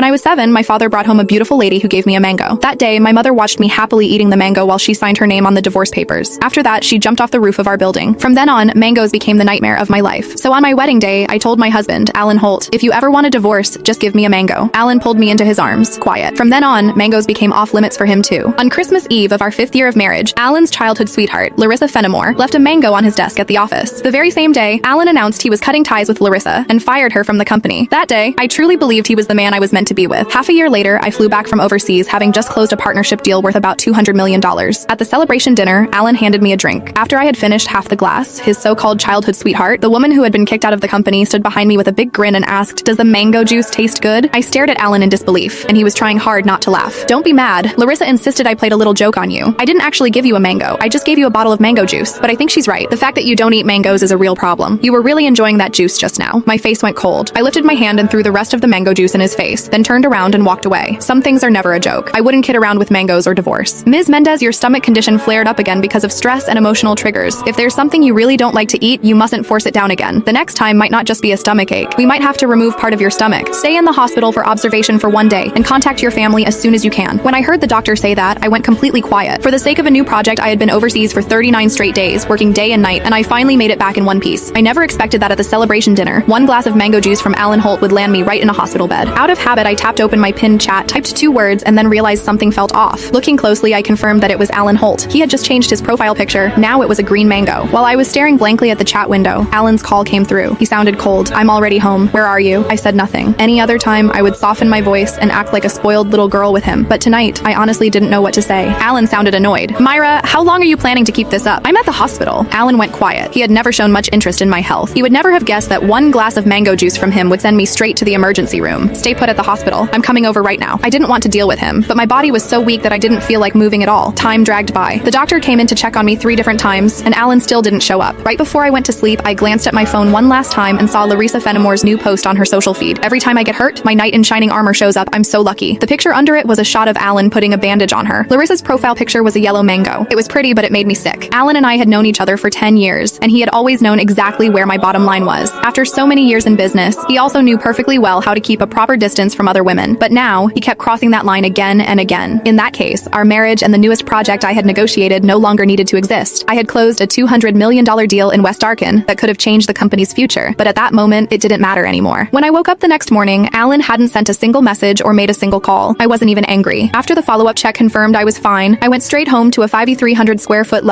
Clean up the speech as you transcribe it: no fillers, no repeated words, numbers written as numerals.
When I was 7, my father brought home a beautiful lady who gave me a mango. That day, my mother watched me happily eating the mango while she signed her name on the divorce papers. After that, she jumped off the roof of our building. From then on, mangoes became the nightmare of my life. So on my wedding day, I told my husband, Alan Holt, if you ever want a divorce, just give me a mango. Alan pulled me into his arms. Quiet. From then on, mangoes became off limits for him too. On Christmas Eve of our 5th year of marriage, Alan's childhood sweetheart, Larissa Fenimore, left a mango on his desk at the office. The very same day, Alan announced he was cutting ties with Larissa and fired her from the company. That day, I truly believed he was the man I was meant to be with. Half a year later, I flew back from overseas, having just closed a partnership deal worth about $200 million. At the celebration dinner, Alan handed me a drink. After I had finished half the glass, his so-called childhood sweetheart, the woman who had been kicked out of the company, stood behind me with a big grin and asked, "Does the mango juice taste good?" I stared at Alan in disbelief, and he was trying hard not to laugh. "Don't be mad. Larissa insisted I played a little joke on you. I didn't actually give you a mango. I just gave you a bottle of mango juice." But I think she's right. The fact that you don't eat mangoes is a real problem. You were really enjoying that juice just now. My face went cold. I lifted my hand and threw the rest of the mango juice in his face, then turned around and walked away. Some things are never a joke. I wouldn't kid around with mangoes or divorce. Ms. Mendez, your stomach condition flared up again because of stress and emotional triggers. If there's something you really don't like to eat, you mustn't force it down again. The next time might not just be a stomach ache. We might have to remove part of your stomach. Stay in the hospital for observation for 1 day and contact your family as soon as you can. When I heard the doctor say that, I went completely quiet. For the sake of a new project, I had been overseas for 39 straight days, working day and night, and I finally made it back in one piece. I never expected that at the celebration dinner, 1 glass of mango juice from Alan Holt would land me right in a hospital bed. Out of habit, I tapped open my pinned chat, typed 2 words, and then realized something felt off. Looking closely, I confirmed that it was Alan Holt. He had just changed his profile picture. Now it was a green mango. While I was staring blankly at the chat window, Alan's call came through. He sounded cold. "I'm already home. Where are you?" I said nothing. Any other time, I would soften my voice and act like a spoiled little girl with him. But tonight, I honestly didn't know what to say. Alan sounded annoyed. "Myra, how long are you planning to keep this up? I'm at the hospital." Alan went quiet. He had never shown much interest in my health. He would never have guessed that 1 glass of mango juice from him would send me straight to the emergency room. "Stay put at the hospital. I'm coming over right now." I didn't want to deal with him, but my body was so weak that I didn't feel like moving at all. Time dragged by. The doctor came in to check on me 3 different times, and Alan still didn't show up. Right before I went to sleep, I glanced at my phone one last time and saw Larissa Fenimore's new post on her social feed. "Every time I get hurt, my knight in shining armor shows up. I'm so lucky." The picture under it was a shot of Alan putting a bandage on her. Larissa's profile picture was a yellow mango. It was pretty, but it made me sick. Alan and I had known each other for 10 years, and he had always known exactly where my bottom line was. After so many years in business, he also knew perfectly well how to keep a proper distance from other women. But now, he kept crossing that line again and again. In that case, our marriage and the newest project I had negotiated no longer needed to exist. I had closed a $200 million deal in West Arkin that could have changed the company's future, but at that moment, it didn't matter anymore. When I woke up the next morning, Alan hadn't sent a single message or made a single call. I wasn't even angry. After the follow-up check confirmed I was fine, I went straight home to a 5,300 square foot